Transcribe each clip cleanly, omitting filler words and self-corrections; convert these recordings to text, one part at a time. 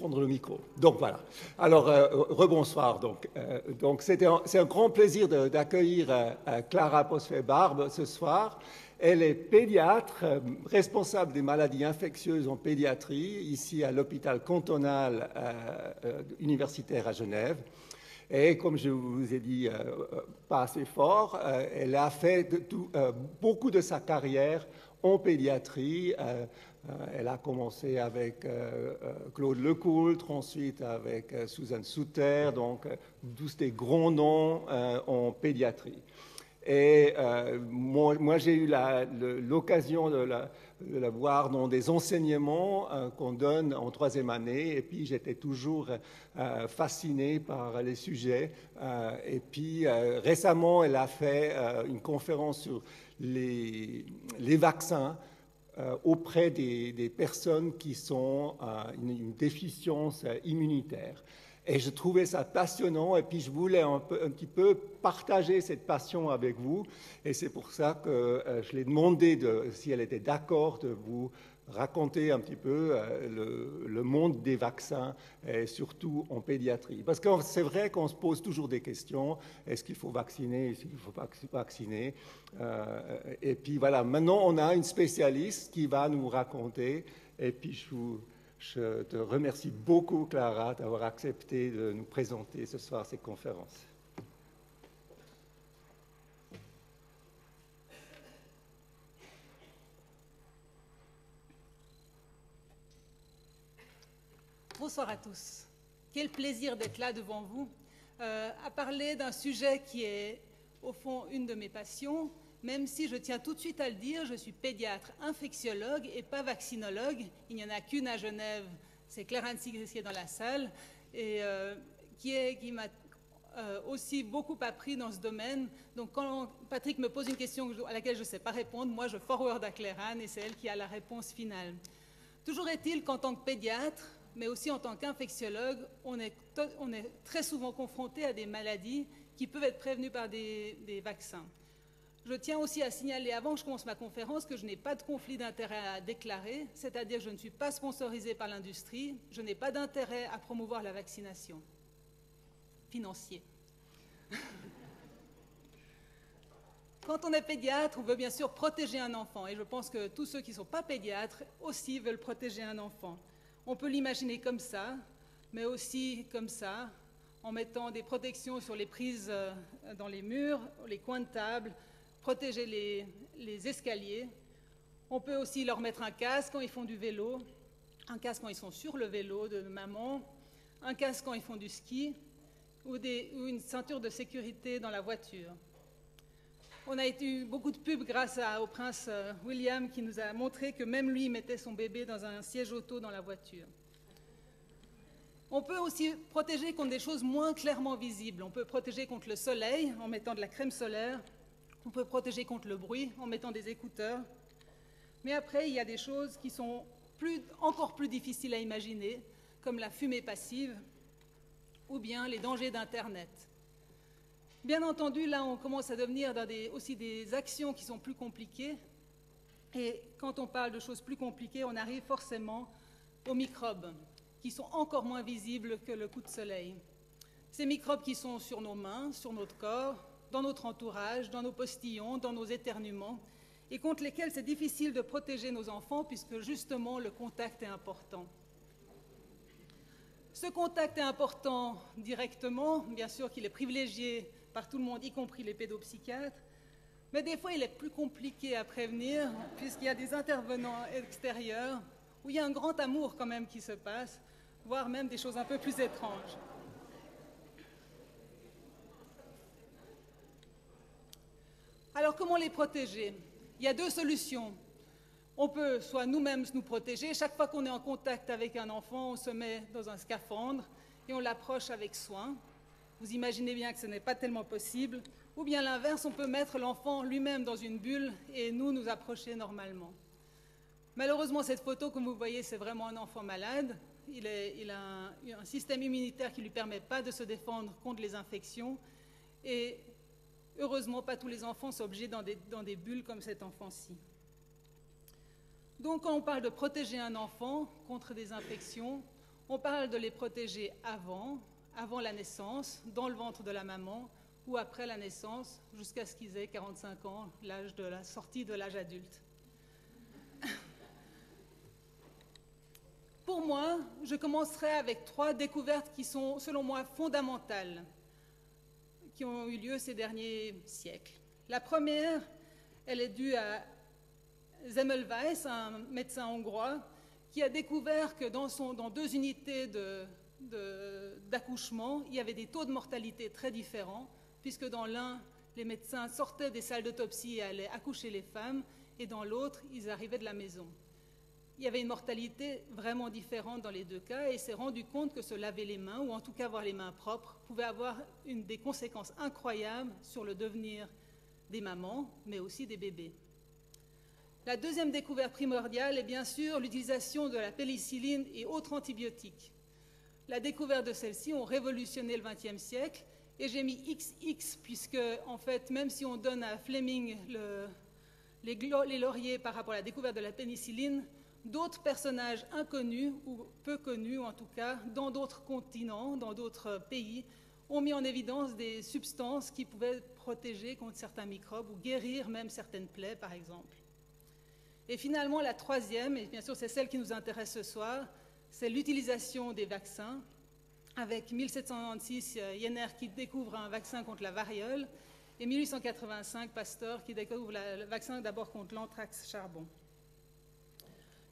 prendre le micro. Donc voilà. Alors, rebonsoir. Donc c'est un grand plaisir d'accueillir Clara Posfet-Barbe ce soir. Elle est pédiatre, responsable des maladies infectieuses en pédiatrie, ici à l'hôpital cantonal universitaire à Genève. Et comme je vous ai dit pas assez fort, elle a fait beaucoup de sa carrière en pédiatrie. Elle a commencé avec Claude Lecoultre, ensuite avec Suzanne Souter, donc tous des grands noms en pédiatrie. Et moi j'ai eu l'occasion de la voir dans des enseignements qu'on donne en troisième année, et puis j'étais toujours fasciné par les sujets. Et puis récemment, elle a fait une conférence sur les vaccins auprès des personnes qui sont une déficience immunitaire. Et je trouvais ça passionnant, et puis je voulais un petit peu partager cette passion avec vous, et c'est pour ça que je lui ai demandé si elle était d'accord de vous raconter un petit peu le monde des vaccins, et surtout en pédiatrie. Parce que c'est vrai qu'on se pose toujours des questions, est-ce qu'il faut vacciner, est-ce qu'il ne faut pas vacciner, et puis voilà, maintenant on a une spécialiste qui va nous raconter, et puis je te remercie beaucoup, Clara, d'avoir accepté de nous présenter ce soir ces conférences. Bonsoir à tous. Quel plaisir d'être là devant vous, à parler d'un sujet qui est, au fond, une de mes passions, même si je tiens tout de suite à le dire, je suis pédiatre infectiologue et pas vaccinologue. Il n'y en a qu'une à Genève, c'est Claire Hansig qui est dans la salle, et qui m'a aussi beaucoup appris dans ce domaine. Donc quand Patrick me pose une question à laquelle je ne sais pas répondre, moi je forward à Claire Anne et c'est elle qui a la réponse finale. Toujours est-il qu'en tant que pédiatre, mais aussi en tant qu'infectiologue, on est très souvent confronté à des maladies qui peuvent être prévenues par des vaccins. Je tiens aussi à signaler avant que je commence ma conférence que je n'ai pas de conflit d'intérêt à déclarer, c'est-à-dire que je ne suis pas sponsorisée par l'industrie, je n'ai pas d'intérêt à promouvoir la vaccination. Financier. Quand on est pédiatre, on veut bien sûr protéger un enfant, et je pense que tous ceux qui ne sont pas pédiatres aussi veulent protéger un enfant. On peut l'imaginer comme ça, mais aussi comme ça, en mettant des protections sur les prises dans les murs, les coins de table, protéger les escaliers. On peut aussi leur mettre un casque quand ils font du vélo, un casque quand ils sont sur le vélo de maman, un casque quand ils font du ski ou une ceinture de sécurité dans la voiture. On a eu beaucoup de pubs grâce au prince William qui nous a montré que même lui mettait son bébé dans un siège auto dans la voiture. On peut aussi protéger contre des choses moins clairement visibles. On peut protéger contre le soleil en mettant de la crème solaire. On peut protéger contre le bruit en mettant des écouteurs. Mais après, il y a des choses qui sont encore plus difficiles à imaginer, comme la fumée passive ou bien les dangers d'Internet. Bien entendu, là, on commence à devenir dans aussi des actions qui sont plus compliquées. Et quand on parle de choses plus compliquées, on arrive forcément aux microbes, qui sont encore moins visibles que le coup de soleil. Ces microbes qui sont sur nos mains, sur notre corps, dans notre entourage, dans nos postillons, dans nos éternuements, et contre lesquels c'est difficile de protéger nos enfants puisque justement le contact est important. Ce contact est important directement, bien sûr qu'il est privilégié par tout le monde, y compris les pédopsychiatres, mais des fois il est plus compliqué à prévenir puisqu'il y a des intervenants extérieurs où il y a un grand amour quand même qui se passe, voire même des choses un peu plus étranges. Alors, comment les protéger? Il y a deux solutions. On peut soit nous-mêmes nous protéger. Chaque fois qu'on est en contact avec un enfant, on se met dans un scaphandre et on l'approche avec soin. Vous imaginez bien que ce n'est pas tellement possible. Ou bien l'inverse, on peut mettre l'enfant lui-même dans une bulle et nous approcher normalement. Malheureusement, cette photo, comme vous voyez, c'est vraiment un enfant malade. Il a un système immunitaire qui ne lui permet pas de se défendre contre les infections. Et heureusement, pas tous les enfants sont obligés dans des bulles comme cet enfant-ci. Donc, quand on parle de protéger un enfant contre des infections, On parle de les protéger avant la naissance, dans le ventre de la maman, ou après la naissance, jusqu'à ce qu'ils aient 45 ans, l'âge de la sortie de l'âge adulte. Pour moi, je commencerai avec 3 découvertes qui sont, selon moi, fondamentales, qui ont eu lieu ces derniers siècles. La première, elle est due à Semmelweis, un médecin hongrois, qui a découvert que dans 2 unités d'accouchement, il y avait des taux de mortalité très différents, puisque dans l'un, les médecins sortaient des salles d'autopsie et allaient accoucher les femmes, et dans l'autre, ils arrivaient de la maison. Il y avait une mortalité vraiment différente dans les 2 cas, et il s'est rendu compte que se laver les mains, ou en tout cas avoir les mains propres, pouvait avoir des conséquences incroyables sur le devenir des mamans, mais aussi des bébés. La deuxième découverte primordiale est bien sûr l'utilisation de la pénicilline et autres antibiotiques. La découverte de celles-ci ont révolutionné le XXe siècle, et j'ai mis XX, puisque, en fait, même si on donne à Fleming les lauriers par rapport à la découverte de la pénicilline, d'autres personnages inconnus, ou peu connus en tout cas, dans d'autres continents, dans d'autres pays, ont mis en évidence des substances qui pouvaient protéger contre certains microbes ou guérir même certaines plaies, par exemple. Et finalement, la troisième, et bien sûr c'est celle qui nous intéresse ce soir, c'est l'utilisation des vaccins, avec 1796, Jenner qui découvre un vaccin contre la variole, et 1885, Pasteur qui découvre le vaccin d'abord contre l'anthrax charbon.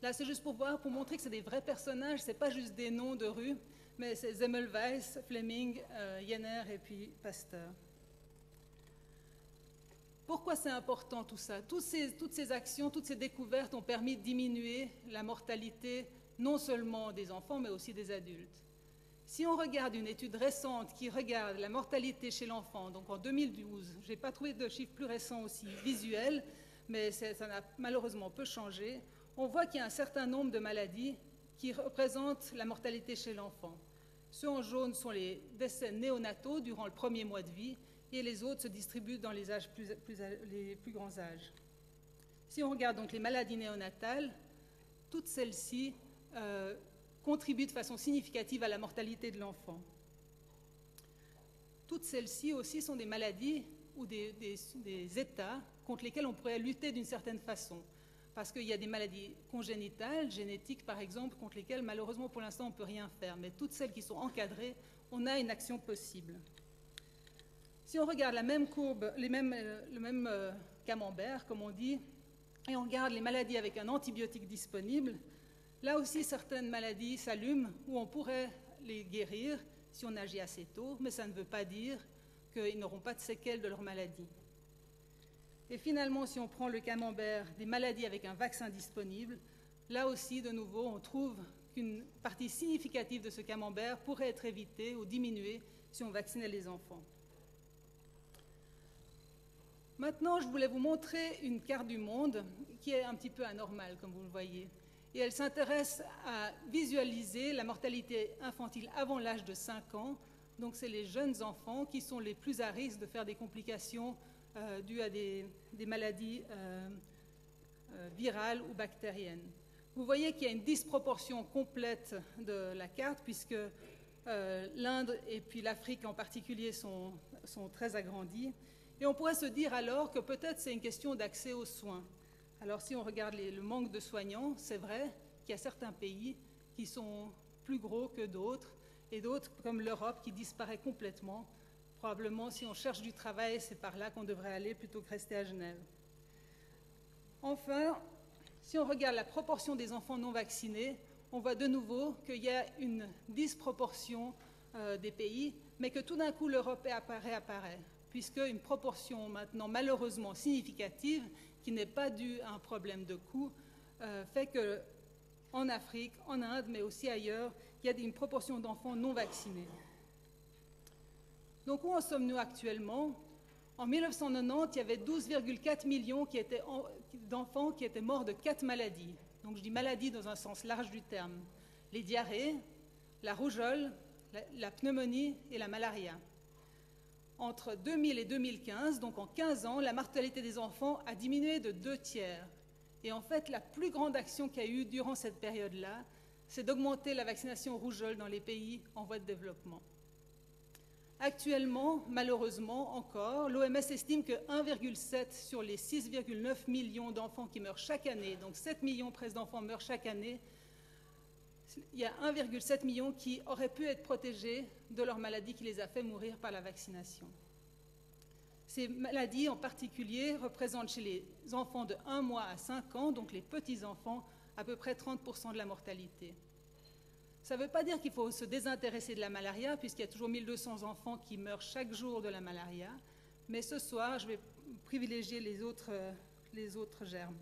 Là, c'est juste pour montrer que c'est des vrais personnages, ce n'est pas juste des noms de rue, mais c'est Semmelweis, Fleming, Jenner et puis Pasteur. Pourquoi c'est important tout ça? Toutes ces actions, toutes ces découvertes ont permis de diminuer la mortalité non seulement des enfants, mais aussi des adultes. Si on regarde une étude récente qui regarde la mortalité chez l'enfant, donc en 2012, je n'ai pas trouvé de chiffres plus récents aussi visuels, mais ça n'a malheureusement peu changé, on voit qu'il y a un certain nombre de maladies qui représentent la mortalité chez l'enfant. Ceux en jaune sont les décès néonataux durant le premier mois de vie, et les autres se distribuent dans les plus grands âges. Si on regarde donc les maladies néonatales, toutes celles-ci contribuent de façon significative à la mortalité de l'enfant. Toutes celles-ci aussi sont des maladies ou des états contre lesquels on pourrait lutter d'une certaine façon. Parce qu'il y a des maladies congénitales, génétiques par exemple, contre lesquelles malheureusement pour l'instant on ne peut rien faire. Mais toutes celles qui sont encadrées, on a une action possible. Si on regarde la même courbe, le même camembert, comme on dit, et on regarde les maladies avec un antibiotique disponible, là aussi certaines maladies s'allument où on pourrait les guérir si on agit assez tôt, mais ça ne veut pas dire qu'ils n'auront pas de séquelles de leur maladie. Et finalement, si on prend le camembert des maladies avec un vaccin disponible, là aussi, de nouveau, on trouve qu'une partie significative de ce camembert pourrait être évitée ou diminuée si on vaccinait les enfants. Maintenant, je voulais vous montrer une carte du monde qui est un petit peu anormale, comme vous le voyez. Et elle s'intéresse à visualiser la mortalité infantile avant l'âge de 5 ans. Donc, c'est les jeunes enfants qui sont les plus à risque de faire des complications dues à des maladies virales ou bactériennes. Vous voyez qu'il y a une disproportion complète de la carte, puisque l'Inde et puis l'Afrique en particulier sont très agrandis. Et on pourrait se dire alors que peut-être c'est une question d'accès aux soins. Alors si on regarde le manque de soignants, c'est vrai qu'il y a certains pays qui sont plus gros que d'autres, et d'autres comme l'Europe qui disparaît complètement. Probablement si on cherche du travail, c'est par là qu'on devrait aller plutôt que rester à Genève. Enfin, si on regarde la proportion des enfants non vaccinés, on voit de nouveau qu'il y a une disproportion des pays, mais que tout d'un coup l'Europe réapparaît, puisque une proportion maintenant malheureusement significative, qui n'est pas due à un problème de coût, fait qu'en Afrique, en Inde, mais aussi ailleurs, il y a une proportion d'enfants non vaccinés. Donc où en sommes-nous actuellement? En 1990, il y avait 12,4 millions d'enfants qui étaient morts de 4 maladies. Donc je dis maladies dans un sens large du terme. Les diarrhées, la rougeole, la pneumonie et la malaria. Entre 2000 et 2015, donc en 15 ans, la mortalité des enfants a diminué de 2 tiers. Et en fait, la plus grande action qu'il y a eu durant cette période-là, c'est d'augmenter la vaccination rougeole dans les pays en voie de développement. Actuellement, malheureusement encore, l'OMS estime que 1,7 sur les 6,9 millions d'enfants qui meurent chaque année, donc 7 millions presque d'enfants meurent chaque année, il y a 1,7 million qui auraient pu être protégés de leur maladie qui les a fait mourir par la vaccination. Ces maladies en particulier représentent chez les enfants de 1 mois à 5 ans, donc les petits-enfants, à peu près 30% de la mortalité. Ça ne veut pas dire qu'il faut se désintéresser de la malaria, puisqu'il y a toujours 1200 enfants qui meurent chaque jour de la malaria, mais ce soir, je vais privilégier les autres germes.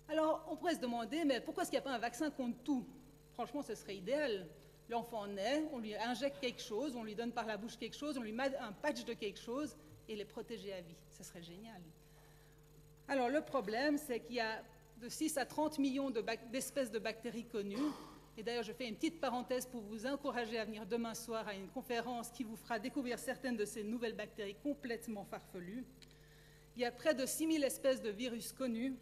Alors, on pourrait se demander, mais pourquoi est-ce qu'il n'y a pas un vaccin contre tout? Franchement, ce serait idéal. L'enfant naît, on lui injecte quelque chose, on lui donne par la bouche quelque chose, on lui met un patch de quelque chose, et il est protégé à vie. Ce serait génial. Alors, le problème, c'est qu'il y a de 6 à 30 millions d'espèces de bactéries connues. Et d'ailleurs, je fais une petite parenthèse pour vous encourager à venir demain soir à une conférence qui vous fera découvrir certaines de ces nouvelles bactéries complètement farfelues. Il y a près de 6000 espèces de virus connus.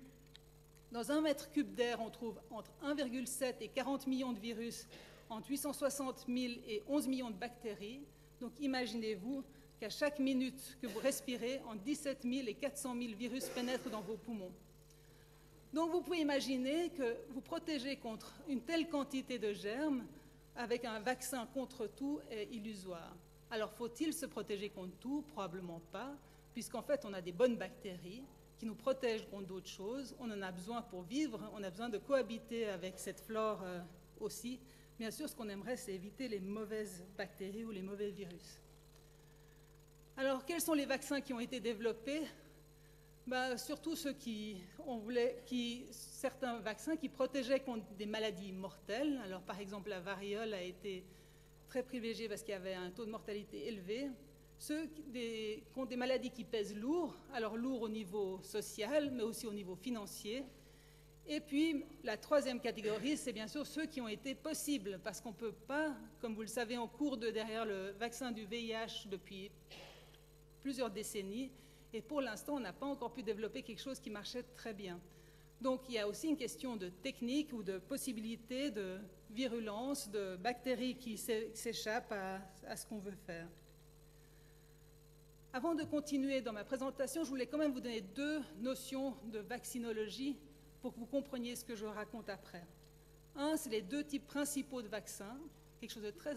Dans 1 mètre cube d'air, on trouve entre 1,7 et 40 millions de virus, entre 860 000 et 11 millions de bactéries. Donc imaginez-vous qu'à chaque minute que vous respirez, entre 17 000 et 400 000 virus pénètrent dans vos poumons. Donc vous pouvez imaginer que vous protégez contre une telle quantité de germes avec un vaccin contre tout est illusoire. Alors faut-il se protéger contre tout? Probablement pas, puisqu'en fait on a des bonnes bactéries qui nous protègent contre d'autres choses. On en a besoin pour vivre, on a besoin de cohabiter avec cette flore aussi. Bien sûr, ce qu'on aimerait, c'est éviter les mauvaises bactéries ou les mauvais virus. Alors, quels sont les vaccins qui ont été développés? Surtout ceux certains vaccins qui protégeaient contre des maladies mortelles. Alors, par exemple, la variole a été très privilégiée parce qu'il y avait un taux de mortalité élevé. Ceux contre des maladies qui pèsent lourd, alors lourd au niveau social, mais aussi au niveau financier. Et puis, la troisième catégorie, c'est bien sûr ceux qui ont été possibles, parce qu'on ne peut pas, comme vous le savez, on court derrière le vaccin du VIH depuis plusieurs décennies, et pour l'instant, on n'a pas encore pu développer quelque chose qui marchait très bien. Donc, il y a aussi une question de technique ou de possibilité de virulence, de bactéries qui s'échappent à ce qu'on veut faire. Avant de continuer dans ma présentation, je voulais quand même vous donner 2 notions de vaccinologie pour que vous compreniez ce que je raconte après. Un, c'est les 2 types principaux de vaccins, quelque chose de très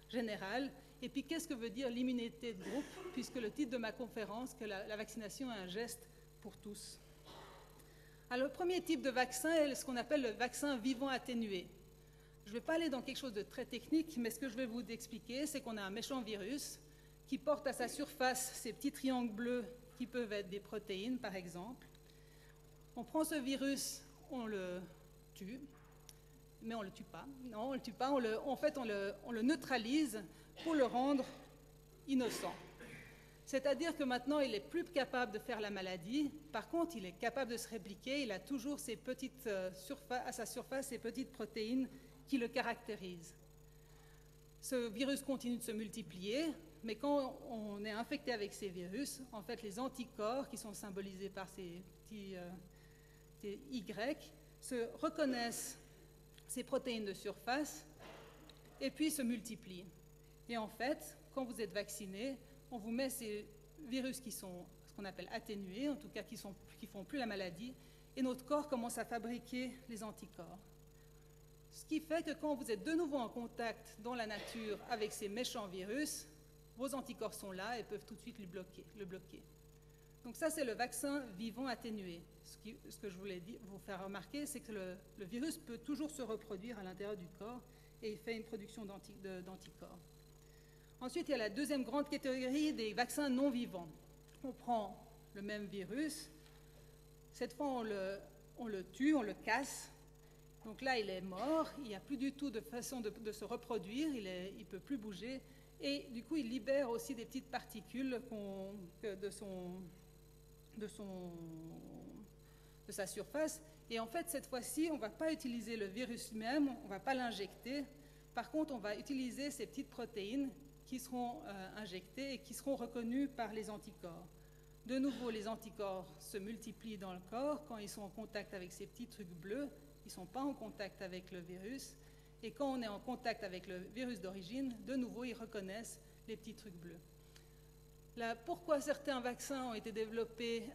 général. Et puis, qu'est-ce que veut dire l'immunité de groupe, puisque le titre de ma conférence, que la vaccination est un geste pour tous. Alors, le premier type de vaccin est ce qu'on appelle le vaccin vivant atténué. Je ne vais pas aller dans quelque chose de très technique, mais ce que je vais vous expliquer, c'est qu'on a un méchant virus qui porte à sa surface ces petits triangles bleus qui peuvent être des protéines, par exemple. On prend ce virus, on le tue, mais on ne le tue pas. Non, on ne le tue pas, en fait, on le neutralise pour le rendre innocent. C'est-à-dire que maintenant, il n'est plus capable de faire la maladie. Par contre, il est capable de se répliquer. Il a toujours ces petites à sa surface ces petites protéines qui le caractérisent. Ce virus continue de se multiplier, mais quand on est infecté avec ces virus, en fait, les anticorps, qui sont symbolisés par ces petits Y, se reconnaissent ces protéines de surface et puis se multiplient. Et en fait, quand vous êtes vacciné, on vous met ces virus qui sont ce qu'on appelle atténués, en tout cas qui font plus la maladie, et notre corps commence à fabriquer les anticorps. Ce qui fait que quand vous êtes de nouveau en contact dans la nature avec ces méchants virus, vos anticorps sont là et peuvent tout de suite le bloquer. Donc ça, c'est le vaccin vivant atténué. Ce que je voulais vous faire remarquer, c'est que le virus peut toujours se reproduire à l'intérieur du corps et il fait une production d'anticorps. Ensuite, il y a la deuxième grande catégorie des vaccins non vivants. On prend le même virus, cette fois on le tue, on le casse. Donc là, il est mort, il n'y a plus du tout de façon de se reproduire, il ne peut plus bouger. Et du coup, il libère aussi des petites particules de sa surface. Et en fait, cette fois-ci, on ne va pas utiliser le virus même, on ne va pas l'injecter. Par contre, on va utiliser ces petites protéines qui seront injectées et qui seront reconnues par les anticorps. De nouveau, les anticorps se multiplient dans le corps quand ils sont en contact avec ces petits trucs bleus. Ils ne sont pas en contact avec le virus. Et quand on est en contact avec le virus d'origine, de nouveau, ils reconnaissent les petits trucs bleus. Là, pourquoi certains vaccins ont été développés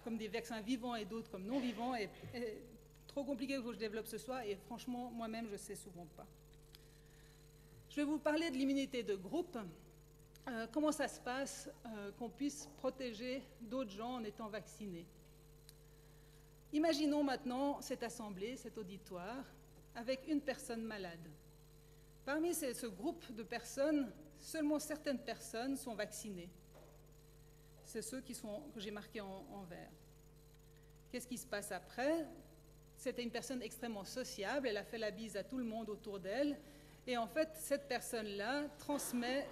comme des vaccins vivants et d'autres comme non vivants est trop compliqué que je développe ce soir, et franchement, moi-même, je ne sais souvent pas. Je vais vous parler de l'immunité de groupe. Comment ça se passe qu'on puisse protéger d'autres gens en étant vaccinés. Imaginons maintenant cette assemblée, cet auditoire, avec une personne malade. Parmi ce groupe de personnes, seulement certaines personnes sont vaccinées. C'est ceux que j'ai marqués en vert. Qu'est-ce qui se passe après? C'était une personne extrêmement sociable, elle a fait la bise à tout le monde autour d'elle, et en fait, cette personne-là transmet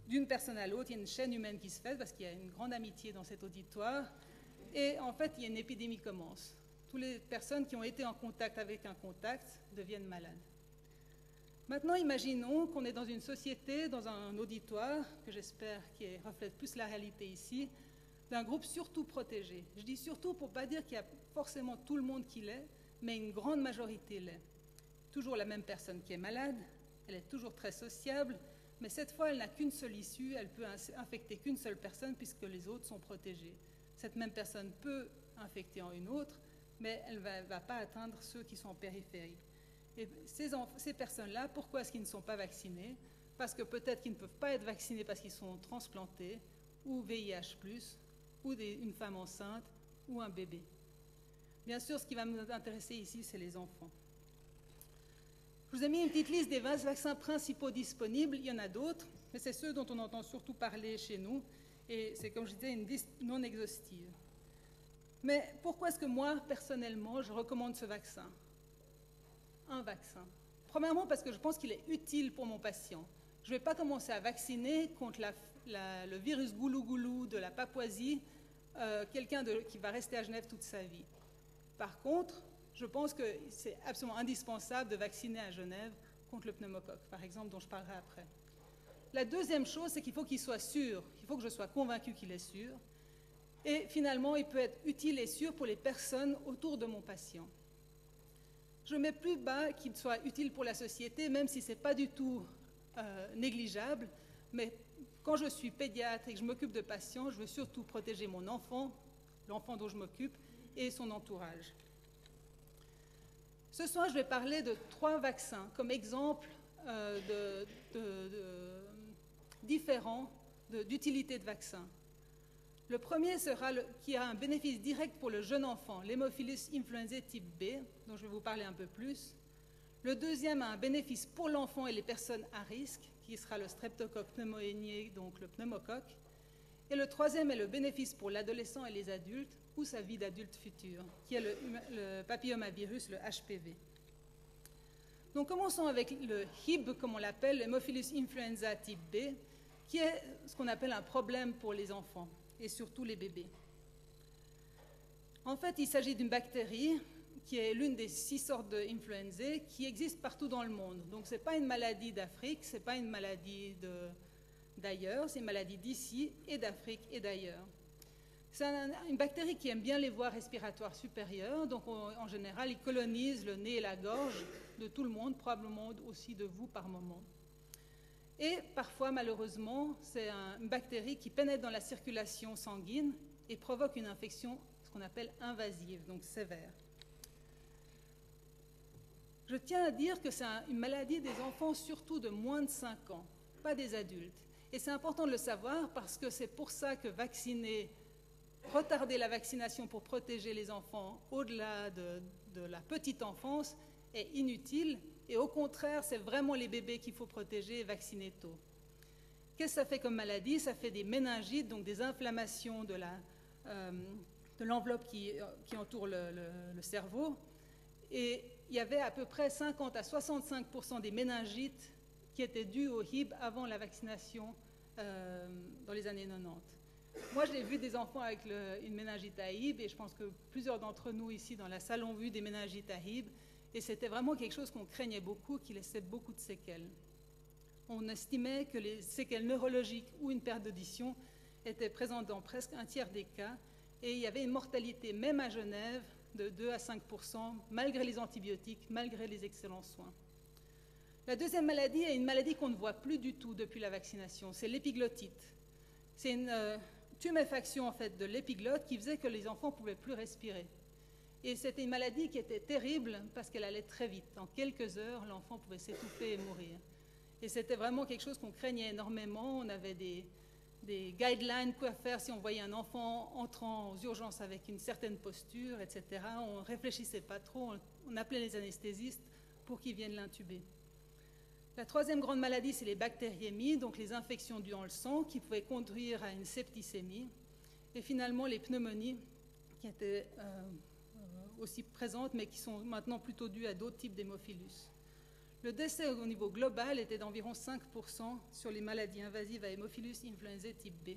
d'une personne à l'autre. Il y a une chaîne humaine qui se fait parce qu'il y a une grande amitié dans cet auditoire, et en fait, il y a une épidémie qui commence. Toutes les personnes qui ont été en contact avec un contact deviennent malades. Maintenant, imaginons qu'on est dans une société, dans un auditoire, que j'espère qui reflète plus la réalité ici, d'un groupe surtout protégé. Je dis surtout pour ne pas dire qu'il y a forcément tout le monde qui l'est, mais une grande majorité l'est. Toujours la même personne qui est malade, elle est toujours très sociable, mais cette fois, elle n'a qu'une seule issue, elle peut infecter qu'une seule personne puisque les autres sont protégés. Cette même personne peut infecter en une autre, mais elle ne va pas atteindre ceux qui sont en périphérie. Et ces personnes-là, pourquoi est-ce qu'ils ne sont pas vaccinés? Parce que peut-être qu'ils ne peuvent pas être vaccinés parce qu'ils sont transplantés, ou VIH+, ou une femme enceinte, ou un bébé. Bien sûr, ce qui va nous intéresser ici, c'est les enfants. Je vous ai mis une petite liste des 20 vaccins principaux disponibles. Il y en a d'autres, mais c'est ceux dont on entend surtout parler chez nous. Et c'est, comme je disais, une liste non exhaustive. Mais pourquoi est-ce que moi, personnellement, je recommande ce vaccin? Un vaccin. Premièrement, parce que je pense qu'il est utile pour mon patient. Je ne vais pas commencer à vacciner contre le virus goulou-goulou de la Papouasie, quelqu'un qui va rester à Genève toute sa vie. Par contre, je pense que c'est absolument indispensable de vacciner à Genève contre le pneumocoque, par exemple, dont je parlerai après. La deuxième chose, c'est qu'il faut qu'il soit sûr. Il faut que je sois convaincu qu'il est sûr. Et finalement, il peut être utile et sûr pour les personnes autour de mon patient. Je mets plus bas qu'il soit utile pour la société, même si ce n'est pas du tout négligeable. Mais quand je suis pédiatre et que je m'occupe de patients, je veux surtout protéger mon enfant, l'enfant dont je m'occupe, et son entourage. Ce soir, je vais parler de 3 vaccins comme exemple différents d'utilité de vaccins. Le premier sera qui a un bénéfice direct pour le jeune enfant, l'Haemophilus influenzae type B, dont je vais vous parler un peu plus. Le deuxième a un bénéfice pour l'enfant et les personnes à risque, qui sera le streptocoque pneumoniae, donc le pneumocoque. Et le troisième est le bénéfice pour l'adolescent et les adultes, ou sa vie d'adulte futur, qui est le papillomavirus, le HPV. Donc commençons avec le HIB, comme on l'appelle, l'Haemophilus influenza type B, qui est ce qu'on appelle un problème pour les enfants, et surtout les bébés. En fait, il s'agit d'une bactérie qui est l'une des 6 sortes d'influenza qui existent partout dans le monde. Donc ce n'est pas une maladie d'Afrique, ce n'est pas une maladie d'ailleurs, c'est une maladie d'ici et d'Afrique et d'ailleurs. C'est une bactérie qui aime bien les voies respiratoires supérieures, donc en général, il colonise le nez et la gorge de tout le monde, probablement aussi de vous par moment. Et parfois, malheureusement, c'est une bactérie qui pénètre dans la circulation sanguine et provoque une infection, ce qu'on appelle invasive, donc sévère. Je tiens à dire que c'est une maladie des enfants, surtout de moins de 5 ans, pas des adultes. Et c'est important de le savoir parce que c'est pour ça que retarder la vaccination pour protéger les enfants au-delà de la petite enfance est inutile. Et au contraire, c'est vraiment les bébés qu'il faut protéger et vacciner tôt. Qu'est-ce que ça fait comme maladie? Ça fait des méningites, donc des inflammations de l'enveloppe qui entoure le cerveau. Et il y avait à peu près 50 à 65% des méningites qui étaient dues au HIB avant la vaccination dans les années 90. Moi, j'ai vu des enfants avec une méningite à HIB, et je pense que plusieurs d'entre nous ici dans la salle ont vu des méningites à HIB, et c'était vraiment quelque chose qu'on craignait beaucoup, qui laissait beaucoup de séquelles. On estimait que les séquelles neurologiques ou une perte d'audition était présente dans presque un tiers des cas, et il y avait une mortalité, même à Genève, de 2 à 5%, malgré les antibiotiques, malgré les excellents soins. La deuxième maladie est une maladie qu'on ne voit plus du tout depuis la vaccination, c'est l'épiglottite. C'est une tuméfaction en fait, de l'épiglotte qui faisait que les enfants ne pouvaient plus respirer. Et c'était une maladie qui était terrible parce qu'elle allait très vite. En quelques heures, l'enfant pouvait s'étouffer et mourir. Et c'était vraiment quelque chose qu'on craignait énormément. On avait des guidelines, quoi faire si on voyait un enfant entrant aux urgences avec une certaine posture, etc. On ne réfléchissait pas trop, on appelait les anesthésistes pour qu'ils viennent l'intuber. La troisième grande maladie, c'est les bactériémies, donc les infections dues dans le sang qui pouvaient conduire à une septicémie. Et finalement, les pneumonies qui étaient aussi présentes, mais qui sont maintenant plutôt dues à d'autres types d'hémophilus. Le décès au niveau global était d'environ 5% sur les maladies invasives à hémophilus influenzae type B.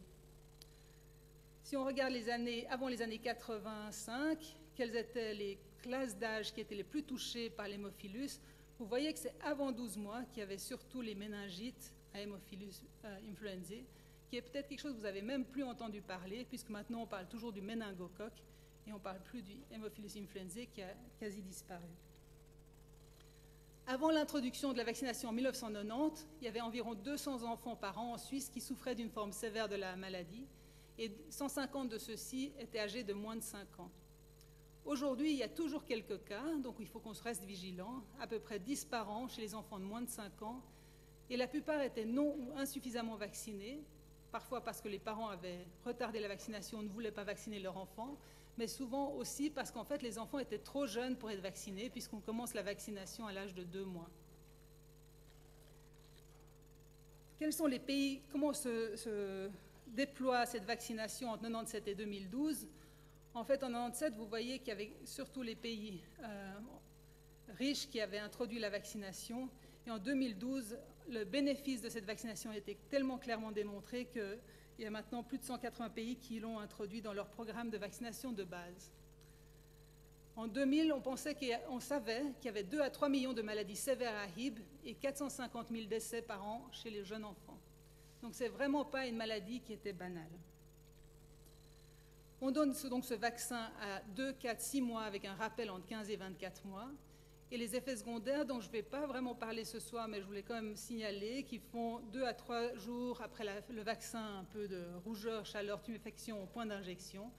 Si on regarde les années, avant les années 85, quelles étaient les classes d'âge qui étaient les plus touchées par l'hémophilus, vous voyez que c'est avant 12 mois qu'il y avait surtout les méningites à hémophilus influenzae, qui est peut-être quelque chose que vous n'avez même plus entendu parler, puisque maintenant on parle toujours du méningocoque et on ne parle plus du hémophilus influenzae qui a quasi disparu. Avant l'introduction de la vaccination en 1990, il y avait environ 200 enfants par an en Suisse qui souffraient d'une forme sévère de la maladie et 150 de ceux-ci étaient âgés de moins de 5 ans. Aujourd'hui, il y a toujours quelques cas, donc il faut qu'on se reste vigilant, à peu près 10 par an chez les enfants de moins de 5 ans, et la plupart étaient non ou insuffisamment vaccinés, parfois parce que les parents avaient retardé la vaccination, ne voulaient pas vacciner leur enfant, mais souvent aussi parce qu'en fait les enfants étaient trop jeunes pour être vaccinés, puisqu'on commence la vaccination à l'âge de 2 mois. Quels sont les pays, comment se déploie cette vaccination entre 1997 et 2012 ? En fait, en 1997, vous voyez qu'il y avait surtout les pays riches qui avaient introduit la vaccination. Et en 2012, le bénéfice de cette vaccination a été tellement clairement démontré qu'il y a maintenant plus de 180 pays qui l'ont introduit dans leur programme de vaccination de base. En 2000, on savait qu'il y avait 2 à 3 millions de maladies sévères à Hib et 450 000 décès par an chez les jeunes enfants. Donc, ce n'est vraiment pas une maladie qui était banale. On donne donc ce vaccin à 2, 4, 6 mois avec un rappel entre 15 et 24 mois. Et les effets secondaires, dont je ne vais pas vraiment parler ce soir, mais je voulais quand même signaler, qui font 2 à 3 jours après le vaccin, un peu de rougeur, chaleur, tuméfaction au point d'injection,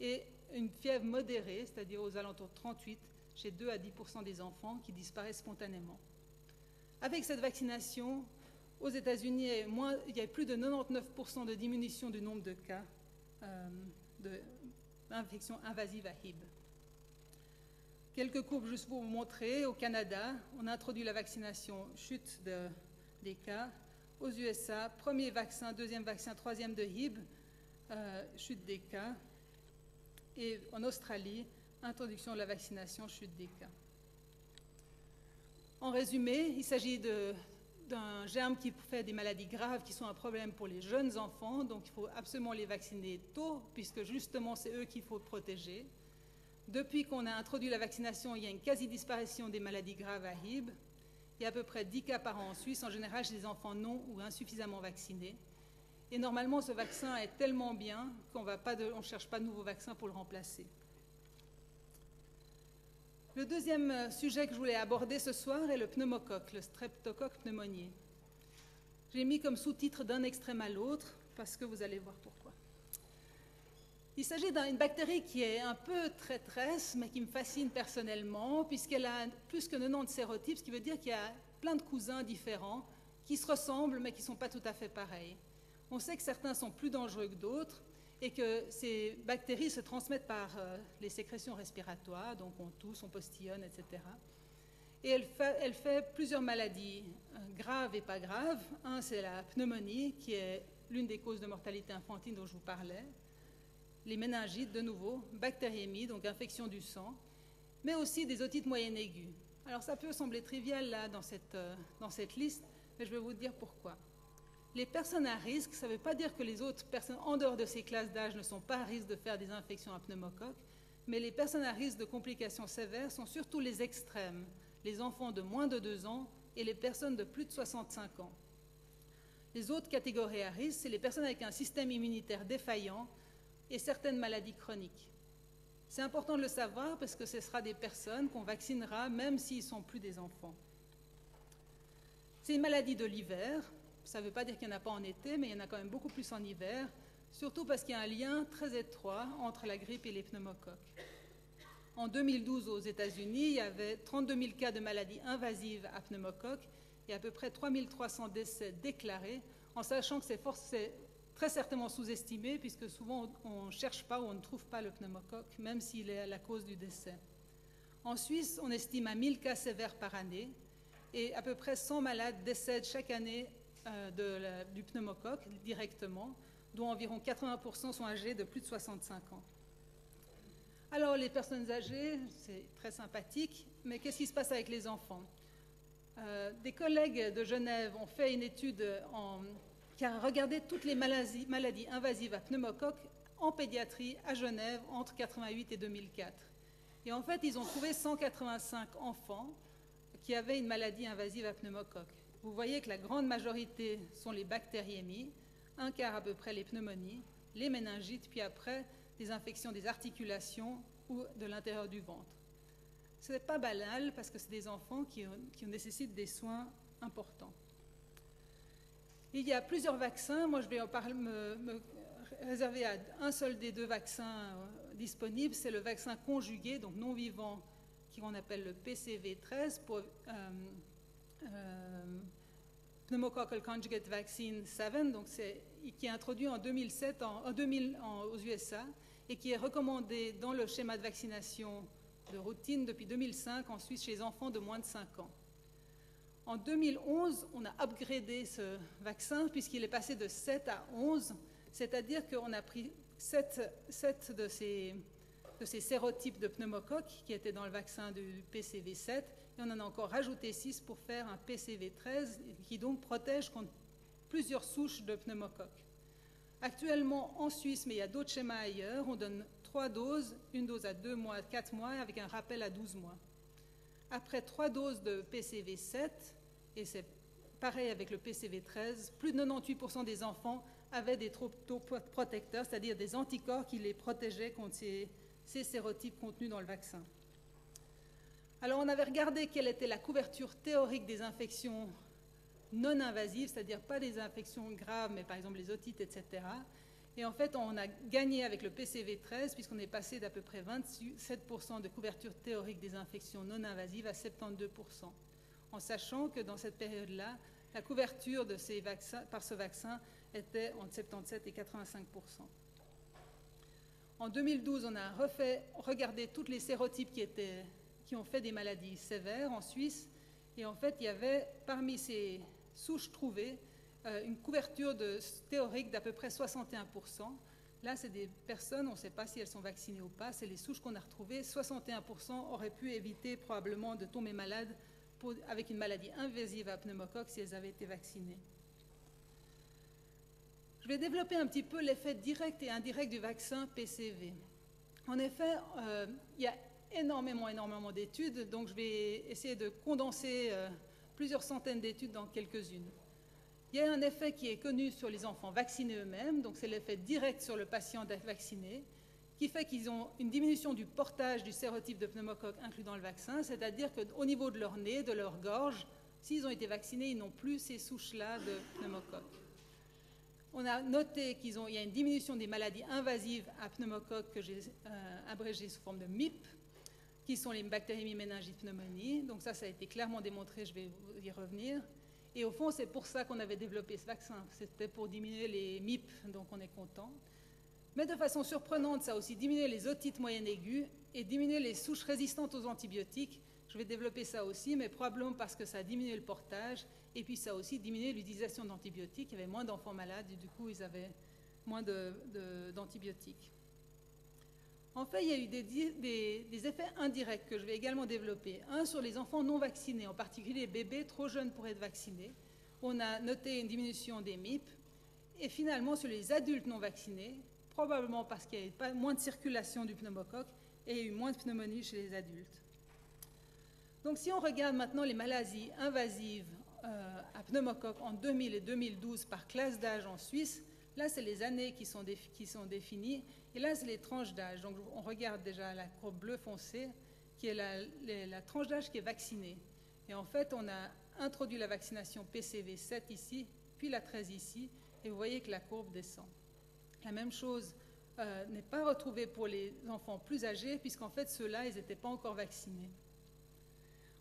et une fièvre modérée, c'est-à-dire aux alentours de 38, chez 2 à 10% des enfants qui disparaissent spontanément. Avec cette vaccination, aux États-Unis, il y a plus de 99% de diminution du nombre de cas d'infection invasive à Hib. Quelques courbes juste pour vous montrer. Au Canada, on a introduit la vaccination, chute des cas. Aux USA, premier vaccin, deuxième vaccin, troisième de Hib, chute des cas. Et en Australie, introduction de la vaccination, chute des cas. En résumé, il s'agit d'un germe qui fait des maladies graves qui sont un problème pour les jeunes enfants, donc il faut absolument les vacciner tôt, puisque justement c'est eux qu'il faut protéger. Depuis qu'on a introduit la vaccination, il y a une quasi-disparition des maladies graves à Hib. Il y a à peu près 10 cas par an en Suisse, en général chez les enfants non ou insuffisamment vaccinés. Et normalement, ce vaccin est tellement bien qu'on ne cherche pas de nouveaux vaccins pour le remplacer. Le deuxième sujet que je voulais aborder ce soir est le pneumocoque, le streptocoque pneumoniae. J'ai mis comme sous-titre d'un extrême à l'autre, parce que vous allez voir pourquoi. Il s'agit d'une bactérie qui est un peu traîtresse, mais qui me fascine personnellement, puisqu'elle a plus que 90 sérotypes, ce qui veut dire qu'il y a plein de cousins différents qui se ressemblent, mais qui ne sont pas tout à fait pareils. On sait que certains sont plus dangereux que d'autres, et que ces bactéries se transmettent par les sécrétions respiratoires, donc on tousse, on postillonne, etc. Et elle fait plusieurs maladies graves et pas graves. Un, c'est la pneumonie, qui est l'une des causes de mortalité infantile dont je vous parlais. Les méningites, de nouveau, bactériémie, donc infection du sang, mais aussi des otites moyennes aiguës. Alors ça peut sembler trivial là dans cette liste, mais je vais vous dire pourquoi. Les personnes à risque, ça ne veut pas dire que les autres personnes en dehors de ces classes d'âge ne sont pas à risque de faire des infections à pneumocoque, mais les personnes à risque de complications sévères sont surtout les extrêmes, les enfants de moins de 2 ans et les personnes de plus de 65 ans. Les autres catégories à risque, c'est les personnes avec un système immunitaire défaillant et certaines maladies chroniques. C'est important de le savoir parce que ce sera des personnes qu'on vaccinera même s'ils ne sont plus des enfants. C'est une maladie de l'hiver. Ça ne veut pas dire qu'il n'y en a pas en été, mais il y en a quand même beaucoup plus en hiver, surtout parce qu'il y a un lien très étroit entre la grippe et les pneumocoques. En 2012, aux États-Unis, il y avait 32 000 cas de maladies invasives à pneumocoques et à peu près 3 300 décès déclarés, en sachant que c'est très certainement sous-estimé, puisque souvent on ne cherche pas ou on ne trouve pas le pneumocoque, même s'il est la cause du décès. En Suisse, on estime à 1000 cas sévères par année, et à peu près 100 malades décèdent chaque année du pneumocoque directement, dont environ 80% sont âgés de plus de 65 ans. Alors, les personnes âgées, c'est très sympathique, mais qu'est-ce qui se passe avec les enfants? Des collègues de Genève ont fait une étude qui a regardé toutes les maladies invasives à pneumocoque en pédiatrie à Genève entre 1988 et 2004. Et en fait, ils ont trouvé 185 enfants qui avaient une maladie invasive à pneumocoque. Vous voyez que la grande majorité sont les bactériémies, un quart à peu près les pneumonies, les méningites, puis après des infections des articulations ou de l'intérieur du ventre. Ce n'est pas banal parce que c'est des enfants qui nécessitent des soins importants. Il y a plusieurs vaccins. Moi, je vais me réserver à un seul des deux vaccins disponibles. C'est le vaccin conjugué, donc non vivant, qu'on appelle le PCV13 pour Pneumococcal Conjugate Vaccine 7, donc qui est introduit en 2007 aux USA et qui est recommandé dans le schéma de vaccination de routine depuis 2005 en Suisse chez les enfants de moins de 5 ans. En 2011, on a upgradé ce vaccin puisqu'il est passé de 7 à 11, c'est-à-dire qu'on a pris 7 de ces sérotypes de pneumocoque qui étaient dans le vaccin du PCV7 et on en a encore rajouté 6 pour faire un PCV13 qui donc protège contre plusieurs souches de pneumocoque. Actuellement en Suisse, mais il y a d'autres schémas ailleurs, on donne 3 doses, une dose à 2 mois, 4 mois avec un rappel à 12 mois. Après 3 doses de PCV7, et c'est pareil avec le PCV13, plus de 98% des enfants avaient des protecteurs, c'est-à-dire des anticorps qui les protégeaient contre ces sérotypes contenus dans le vaccin. Alors on avait regardé quelle était la couverture théorique des infections non invasives, c'est-à-dire pas des infections graves, mais par exemple les otites, etc. Et en fait, on a gagné avec le PCV13, puisqu'on est passé d'à peu près 27% de couverture théorique des infections non invasives à 72%, en sachant que dans cette période-là, la couverture de ces vaccins, par ce vaccin était entre 77 et 85%. En 2012, on a regardé tous les sérotypes qui ont fait des maladies sévères en Suisse, et en fait, il y avait parmi ces souches trouvées une couverture théorique d'à peu près 61%. Là, c'est des personnes, on ne sait pas si elles sont vaccinées ou pas, c'est les souches qu'on a retrouvées. 61% auraient pu éviter probablement de tomber malades avec une maladie invasive à pneumocoque si elles avaient été vaccinées. Je vais développer un petit peu l'effet direct et indirect du vaccin PCV. En effet, il y a énormément d'études, donc je vais essayer de condenser plusieurs centaines d'études dans quelques-unes. Il y a un effet qui est connu sur les enfants vaccinés eux-mêmes, donc c'est l'effet direct sur le patient vacciné, qui fait qu'ils ont une diminution du portage du sérotype de pneumocoque inclus dans le vaccin, c'est-à-dire qu'au niveau de leur nez, de leur gorge, s'ils ont été vaccinés, ils n'ont plus ces souches-là de pneumocoque. On a noté qu'il y a une diminution des maladies invasives à pneumocoque que j'ai abrégées sous forme de MIP, qui sont les bactéries méningites pneumonies. Donc ça a été clairement démontré, je vais y revenir. Et au fond, c'est pour ça qu'on avait développé ce vaccin. C'était pour diminuer les MIP, donc on est content. Mais de façon surprenante, ça a aussi diminué les otites moyennes aiguës et diminué les souches résistantes aux antibiotiques. Je vais développer ça aussi, mais probablement parce que ça a diminué le portage et puis ça a aussi diminué l'utilisation d'antibiotiques. Il y avait moins d'enfants malades et du coup, ils avaient moins d'antibiotiques. En fait, il y a eu des effets indirects que je vais également développer. Un sur les enfants non vaccinés, en particulier les bébés trop jeunes pour être vaccinés. On a noté une diminution des MIP. Et finalement, sur les adultes non vaccinés, probablement parce qu'il y avait moins de circulation du pneumocoque et il y a eu moins de pneumonie chez les adultes. Donc si on regarde maintenant les maladies invasives à pneumocoque en 2000 et 2012 par classe d'âge en Suisse, là, c'est les années qui sont définies, et là, c'est les tranches d'âge. Donc, on regarde déjà la courbe bleu foncé, qui est la tranche d'âge qui est vaccinée. Et en fait, on a introduit la vaccination PCV 7 ici, puis la 13 ici, et vous voyez que la courbe descend. La même chose n'est pas retrouvée pour les enfants plus âgés, puisqu'en fait, ceux-là, ils n'étaient pas encore vaccinés.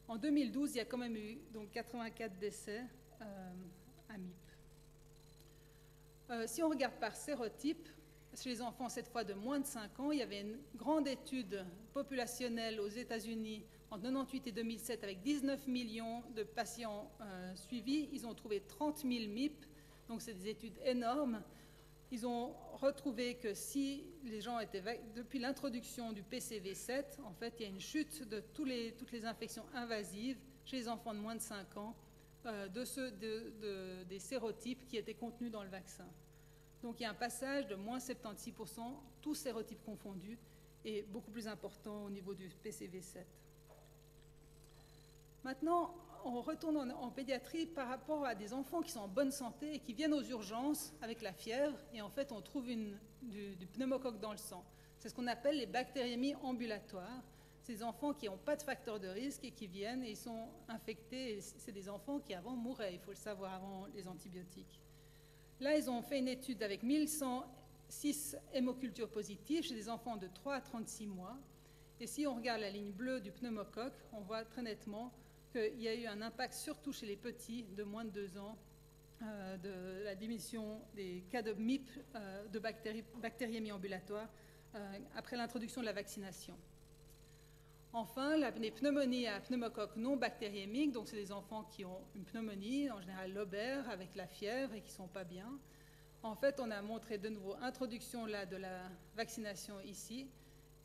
En 2012, il y a quand même eu donc, 84 décès à MIP. Si on regarde par sérotype, chez les enfants, cette fois de moins de 5 ans, il y avait une grande étude populationnelle aux États-Unis en 1998 et 2007 avec 19 millions de patients suivis. Ils ont trouvé 30 000 MIP, donc c'est des études énormes. Ils ont retrouvé que si les gens étaient depuis l'introduction du PCV7, en fait, il y a une chute de toutes les infections invasives chez les enfants de moins de 5 ans des sérotypes qui étaient contenus dans le vaccin. Donc il y a un passage de moins 76%, tous sérotypes confondus, et beaucoup plus important au niveau du PCV7. Maintenant, on retourne en pédiatrie par rapport à des enfants qui sont en bonne santé et qui viennent aux urgences avec la fièvre, et en fait on trouve du pneumocoque dans le sang. C'est ce qu'on appelle les bactériémies ambulatoires. C'est des enfants qui n'ont pas de facteur de risque et qui viennent et ils sont infectés. C'est des enfants qui avant mouraient, il faut le savoir, avant les antibiotiques. Là, ils ont fait une étude avec 1106 hémocultures positives chez des enfants de 3 à 36 mois. Et si on regarde la ligne bleue du pneumocoque, on voit très nettement qu'il y a eu un impact surtout chez les petits de moins de 2 ans de la diminution des cas de MIP, de bactériémie ambulatoire, après l'introduction de la vaccination. Enfin, les pneumonies à pneumocoque non bactériémique, donc c'est des enfants qui ont une pneumonie, en général lobaire, avec la fièvre et qui ne sont pas bien. En fait, on a montré de nouveau introduction là, de la vaccination ici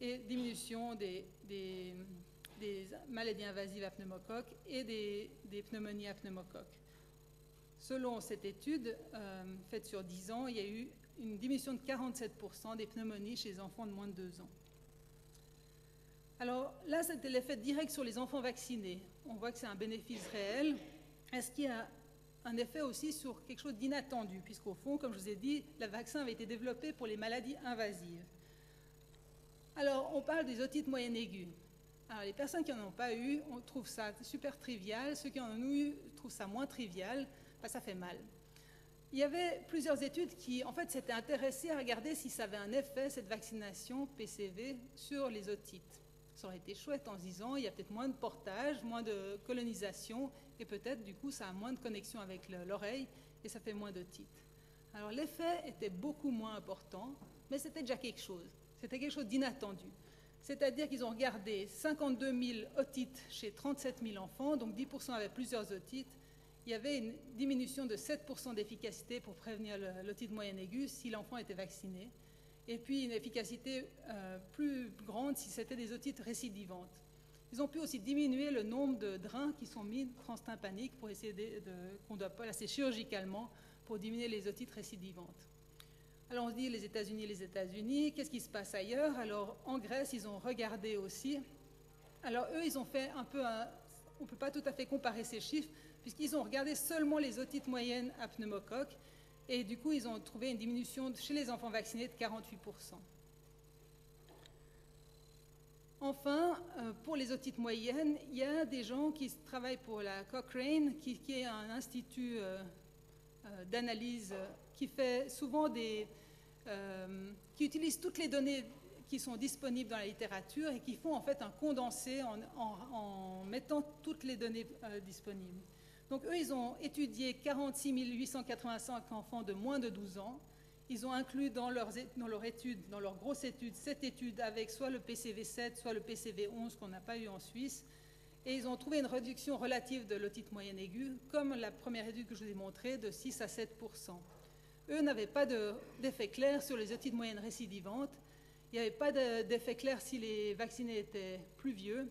et diminution des maladies invasives à pneumocoque et des pneumonies à pneumocoque. Selon cette étude faite sur 10 ans, il y a eu une diminution de 47% des pneumonies chez les enfants de moins de 2 ans. Alors là, c'était l'effet direct sur les enfants vaccinés. On voit que c'est un bénéfice réel. Est-ce qu'il y a un effet aussi sur quelque chose d'inattendu, puisqu'au fond, comme je vous ai dit, le vaccin avait été développé pour les maladies invasives. Alors, on parle des otites moyennes aiguës. Alors, les personnes qui n'en ont pas eu, on trouve ça super trivial. Ceux qui en ont eu trouvent ça moins trivial. Ben, ça fait mal. Il y avait plusieurs études qui, en fait, s'étaient intéressées à regarder si ça avait un effet, cette vaccination PCV, sur les otites. Ça aurait été chouette en se disant, il y a peut-être moins de portage, moins de colonisation, et peut-être, du coup, ça a moins de connexion avec l'oreille, et ça fait moins d'otites. Alors, l'effet était beaucoup moins important, mais c'était déjà quelque chose. C'était quelque chose d'inattendu. C'est-à-dire qu'ils ont regardé 52 000 otites chez 37 000 enfants, donc 10% avaient plusieurs otites. Il y avait une diminution de 7% d'efficacité pour prévenir l'otite moyenne aiguë si l'enfant était vacciné. Et puis une efficacité plus grande si c'était des otites récidivantes. Ils ont pu aussi diminuer le nombre de drains qui sont mis transtympaniques pour essayer qu'on doit placer chirurgicalement pour diminuer les otites récidivantes. Alors on se dit les États-Unis, qu'est-ce qui se passe ailleurs? Alors en Grèce, ils ont regardé aussi. Alors eux, ils ont fait un peu on ne peut pas tout à fait comparer ces chiffres, puisqu'ils ont regardé seulement les otites moyennes à pneumocoque, et du coup, ils ont trouvé une diminution chez les enfants vaccinés de 48%. Enfin, pour les otites moyennes, il y a des gens qui travaillent pour la Cochrane, qui est un institut d'analyse qui fait souvent qui utilise toutes les données qui sont disponibles dans la littérature et qui font en fait un condensé en mettant toutes les données disponibles. Donc eux, ils ont étudié 46 885 enfants de moins de 12 ans. Ils ont inclus dans leur étude, dans leur grosse étude, 7 études avec soit le PCV7, soit le PCV11 qu'on n'a pas eu en Suisse. Et ils ont trouvé une réduction relative de l'otite moyenne aiguë, comme la première étude que je vous ai montrée, de 6 à 7%. Eux n'avaient pas d'effet clair sur les otites moyennes récidivantes. Il n'y avait pas d'effet clair si les vaccinés étaient plus vieux.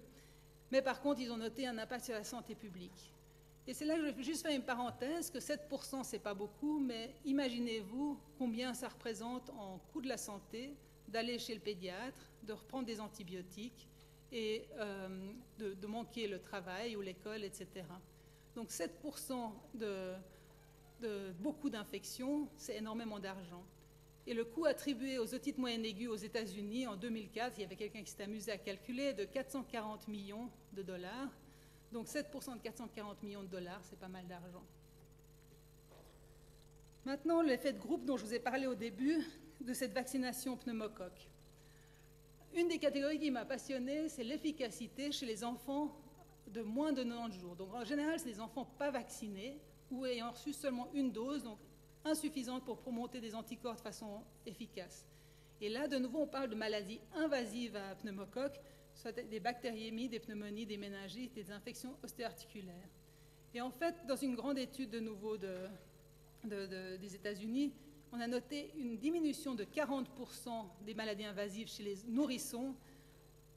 Mais par contre, ils ont noté un impact sur la santé publique. Et c'est là que je vais juste faire une parenthèse, que 7%, ce n'est pas beaucoup, mais imaginez-vous combien ça représente en coût de la santé d'aller chez le pédiatre, de reprendre des antibiotiques et de manquer le travail ou l'école, etc. Donc 7% de beaucoup d'infections, c'est énormément d'argent. Et le coût attribué aux otites moyennes aiguës aux États-Unis en 2004, il y avait quelqu'un qui s'est amusé à calculer, de 440 millions de dollars. Donc 7% de 440 millions de dollars, c'est pas mal d'argent. Maintenant, l'effet de groupe dont je vous ai parlé au début de cette vaccination pneumocoque. Une des catégories qui m'a passionnée, c'est l'efficacité chez les enfants de moins de 90 jours. Donc en général, c'est des enfants pas vaccinés ou ayant reçu seulement une dose, donc insuffisante pour promonter des anticorps de façon efficace. Et là, de nouveau, on parle de maladies invasives à pneumocoque, soit des bactériémies, des pneumonies, des méningites, des infections ostéo-articulaires. Et en fait, dans une grande étude de nouveau des États-Unis, on a noté une diminution de 40% des maladies invasives chez les nourrissons,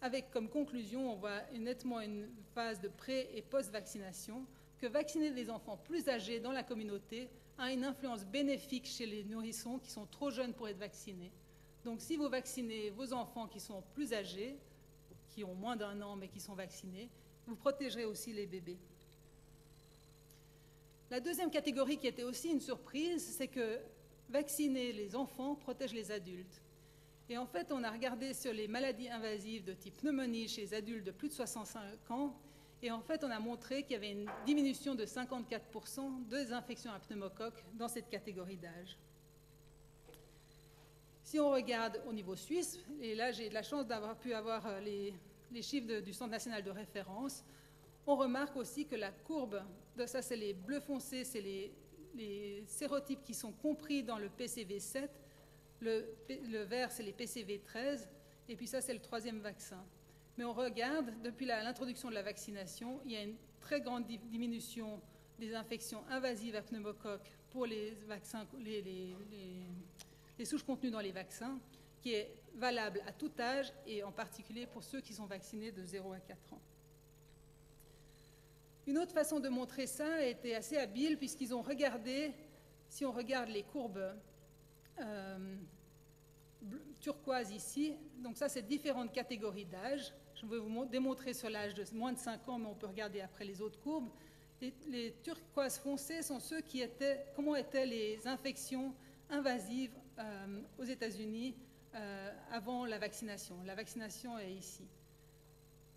avec comme conclusion, on voit nettement une phase de pré- et post-vaccination, que vacciner des enfants plus âgés dans la communauté a une influence bénéfique chez les nourrissons qui sont trop jeunes pour être vaccinés. Donc si vous vaccinez vos enfants qui sont plus âgés, qui ont moins d'1 an mais qui sont vaccinés, vous protégerez aussi les bébés. La deuxième catégorie qui était aussi une surprise, c'est que vacciner les enfants protège les adultes. Et en fait, on a regardé sur les maladies invasives de type pneumonie chez les adultes de plus de 65 ans, et en fait, on a montré qu'il y avait une diminution de 54% des infections à pneumocoque dans cette catégorie d'âge. Si on regarde au niveau suisse, et là j'ai de la chance d'avoir pu avoir les chiffres du Centre national de référence, on remarque aussi que la courbe, ça c'est les bleus foncés, c'est les sérotypes qui sont compris dans le PCV7, le vert c'est les PCV13, et puis ça c'est le 3e vaccin. Mais on regarde, depuis l'introduction de la vaccination, il y a une très grande diminution des infections invasives à pneumocoque pour les vaccins, les souches contenues dans les vaccins, qui est valable à tout âge et en particulier pour ceux qui sont vaccinés de 0 à 4 ans. Une autre façon de montrer ça a été assez habile puisqu'ils ont regardé, si on regarde les courbes turquoises ici, donc ça c'est différentes catégories d'âge. Je vais vous démontrer sur l'âge de moins de 5 ans, mais on peut regarder après les autres courbes. Les turquoises foncées sont ceux qui étaient, comment étaient les infections invasives aux États-Unis avant la vaccination. La vaccination est ici.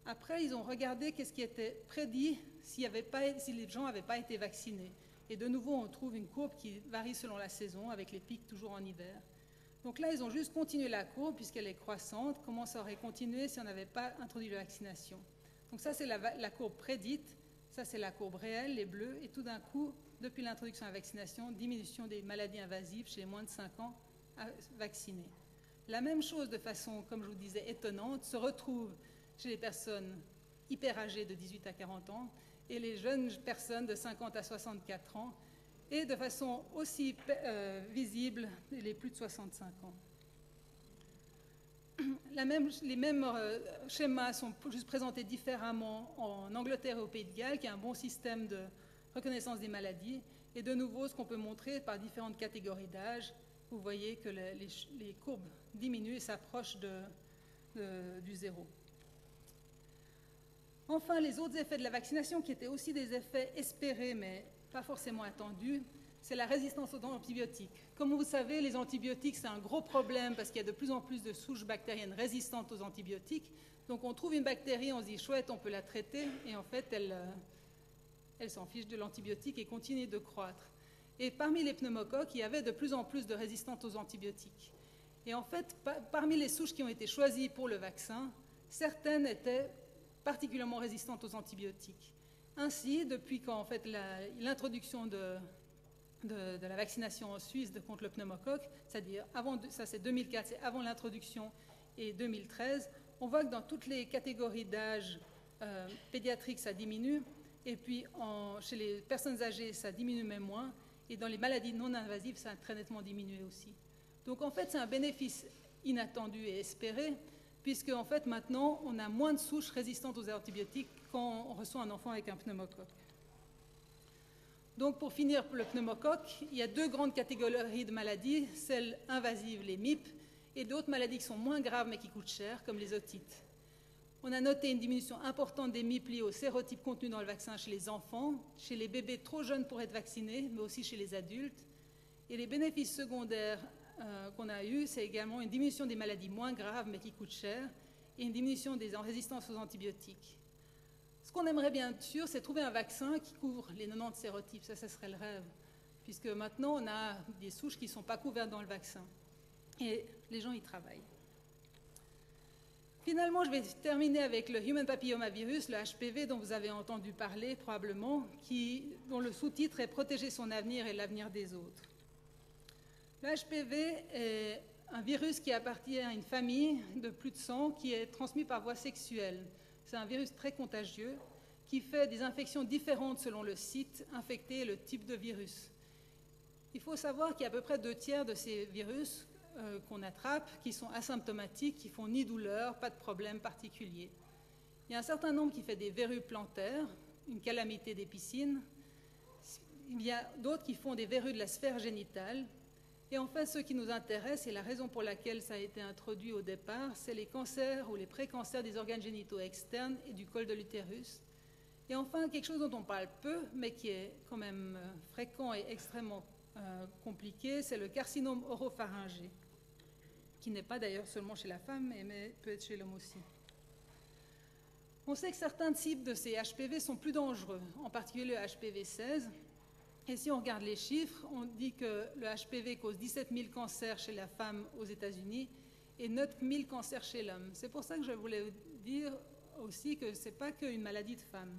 Après, ils ont regardé qu'est-ce qui était prédit si les gens n'avaient pas été vaccinés. Et de nouveau, on trouve une courbe qui varie selon la saison, avec les pics toujours en hiver. Donc là, ils ont juste continué la courbe, puisqu'elle est croissante. Comment ça aurait continué si on n'avait pas introduit la vaccination? Donc ça, c'est la courbe prédite. Ça, c'est la courbe réelle, les bleus. Et tout d'un coup, depuis l'introduction de la vaccination, diminution des maladies invasives chez les moins de 5 ans vaccinés. La même chose, de façon, comme je vous disais, étonnante, se retrouve chez les personnes hyper âgées de 18 à 40 ans et les jeunes personnes de 50 à 64 ans, et de façon aussi visible les plus de 65 ans. Les mêmes schémas sont juste présentés différemment en Angleterre et au Pays de Galles, qui a un bon système de reconnaissance des maladies. Et de nouveau, ce qu'on peut montrer par différentes catégories d'âge, vous voyez que les courbes diminuent et s'approchent du zéro. Enfin, les autres effets de la vaccination, qui étaient aussi des effets espérés, mais pas forcément attendus, c'est la résistance aux antibiotiques. Comme vous savez, les antibiotiques, c'est un gros problème parce qu'il y a de plus en plus de souches bactériennes résistantes aux antibiotiques. Donc on trouve une bactérie, on se dit chouette, on peut la traiter, et en fait, elle s'en fiche de l'antibiotique et continue de croître. Et parmi les pneumocoques, il y avait de plus en plus de résistantes aux antibiotiques. Et en fait, parmi les souches qui ont été choisies pour le vaccin, certaines étaient particulièrement résistantes aux antibiotiques. Ainsi, depuis quand en fait l'introduction de la vaccination en Suisse contre le pneumocoque, c'est-à-dire ça c'est 2004, c'est avant l'introduction, et 2013, on voit que dans toutes les catégories d'âge pédiatriques ça diminue, et puis chez les personnes âgées ça diminue même moins, et dans les maladies non invasives ça a très nettement diminué aussi. Donc en fait c'est un bénéfice inattendu et espéré, puisque en fait maintenant on a moins de souches résistantes aux antibiotiques quand on reçoit un enfant avec un pneumocoque. Donc pour finir, pour le pneumocoque, il y a 2 grandes catégories de maladies, celles invasives, les MIP, et d'autres maladies qui sont moins graves mais qui coûtent cher, comme les otites. On a noté une diminution importante des MIP liés aux sérotypes contenus dans le vaccin chez les enfants, chez les bébés trop jeunes pour être vaccinés, mais aussi chez les adultes. Et les bénéfices secondaires qu'on a eus, c'est également une diminution des maladies moins graves, mais qui coûtent cher, et une diminution des résistances aux antibiotiques. Ce qu'on aimerait bien sûr, c'est trouver un vaccin qui couvre les 90 sérotypes. Ça serait le rêve, puisque maintenant, on a des souches qui ne sont pas couvertes dans le vaccin. Et les gens y travaillent. Finalement, je vais terminer avec le Human Papillomavirus, le HPV, dont vous avez entendu parler probablement, dont le sous-titre est « Protéger son avenir et l'avenir des autres ». Le HPV est un virus qui appartient à une famille de plus de 100 qui est transmis par voie sexuelle. C'est un virus très contagieux qui fait des infections différentes selon le site infecté et le type de virus. Il faut savoir qu'il y a à peu près 2/3 de ces virus qu'on attrape, qui sont asymptomatiques, qui font ni douleur, pas de problème particulier. Il y a un certain nombre qui fait des verrues plantaires, une calamité des piscines. Il y a d'autres qui font des verrues de la sphère génitale. Et enfin, ce qui nous intéresse, et la raison pour laquelle ça a été introduit au départ, c'est les cancers ou les précancers des organes génitaux externes et du col de l'utérus. Et enfin, quelque chose dont on parle peu, mais qui est quand même fréquent et extrêmement compliqué, c'est le carcinome oropharyngé, qui n'est pas d'ailleurs seulement chez la femme, mais peut être chez l'homme aussi. On sait que certains types de ces HPV sont plus dangereux, en particulier le HPV 16. Et si on regarde les chiffres, on dit que le HPV cause 17 000 cancers chez la femme aux États-Unis et 9 000 cancers chez l'homme. C'est pour ça que je voulais vous dire aussi que ce n'est pas qu'une maladie de femme.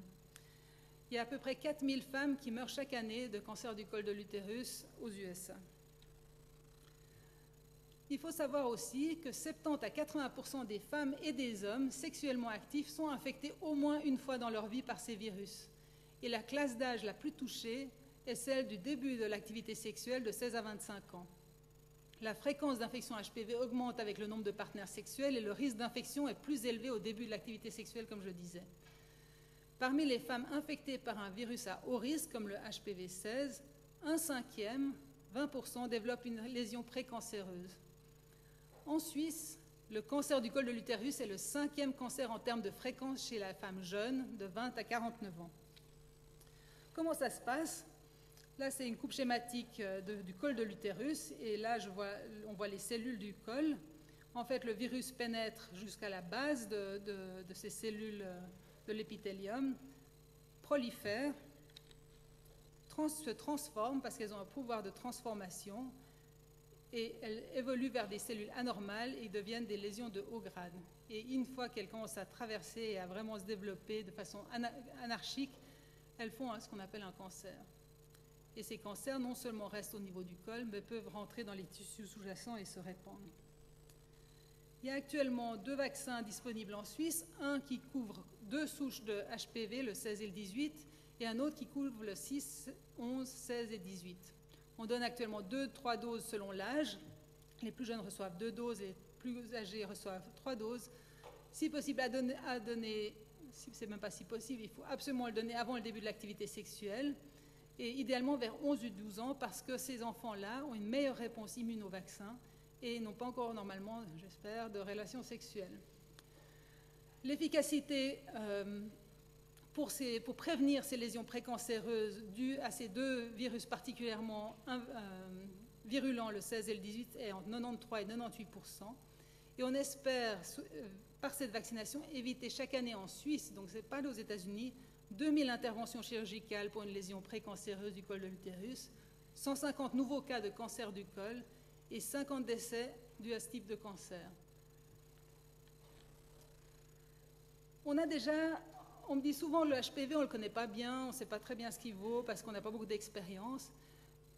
Il y a à peu près 4 000 femmes qui meurent chaque année de cancer du col de l'utérus aux USA. Il faut savoir aussi que 70 à 80% des femmes et des hommes sexuellement actifs sont infectés au moins une fois dans leur vie par ces virus. Et la classe d'âge la plus touchée est celle du début de l'activité sexuelle de 16 à 25 ans. La fréquence d'infection HPV augmente avec le nombre de partenaires sexuels et le risque d'infection est plus élevé au début de l'activité sexuelle, comme je disais. Parmi les femmes infectées par un virus à haut risque, comme le HPV 16, 1/5, 20%, développent une lésion précancéreuse. En Suisse, le cancer du col de l'utérus est le 5e cancer en termes de fréquence chez la femme jeune de 20 à 49 ans. Comment ça se passe ? Là, c'est une coupe schématique du col de l'utérus, et là, on voit les cellules du col. En fait, le virus pénètre jusqu'à la base de ces cellules de l'épithélium, prolifère, se transforme parce qu'elles ont un pouvoir de transformation, et elles évoluent vers des cellules anormales et deviennent des lésions de haut grade. Et une fois qu'elles commencent à traverser et à vraiment se développer de façon anarchique, elles font ce qu'on appelle un cancer. Et ces cancers non seulement restent au niveau du col, mais peuvent rentrer dans les tissus sous-jacents et se répandre. Il y a actuellement 2 vaccins disponibles en Suisse, un qui couvre 2 souches de HPV, le 16 et le 18, et un autre qui couvre le 6, 11, 16 et 18. On donne actuellement 2-3 doses selon l'âge. Les plus jeunes reçoivent 2 doses et les plus âgés reçoivent 3 doses. Si possible, à donner c'est même pas si possible, il faut absolument le donner avant le début de l'activité sexuelle, et idéalement vers 11 ou 12 ans, parce que ces enfants-là ont une meilleure réponse immune au vaccin et n'ont pas encore normalement, j'espère, de relations sexuelles. L'efficacité pour prévenir ces lésions précancéreuses dues à ces 2 virus particulièrement virulents, le 16 et le 18, est entre 93 et 98%. Et on espère, par cette vaccination, éviter chaque année en Suisse, donc ce n'est pas aux États-Unis, 2000 interventions chirurgicales pour une lésion précancéreuse du col de l'utérus, 150 nouveaux cas de cancer du col et 50 décès dus à ce type de cancer. On me dit souvent le HPV, on ne le connaît pas bien, on ne sait pas très bien ce qu'il vaut parce qu'on n'a pas beaucoup d'expérience.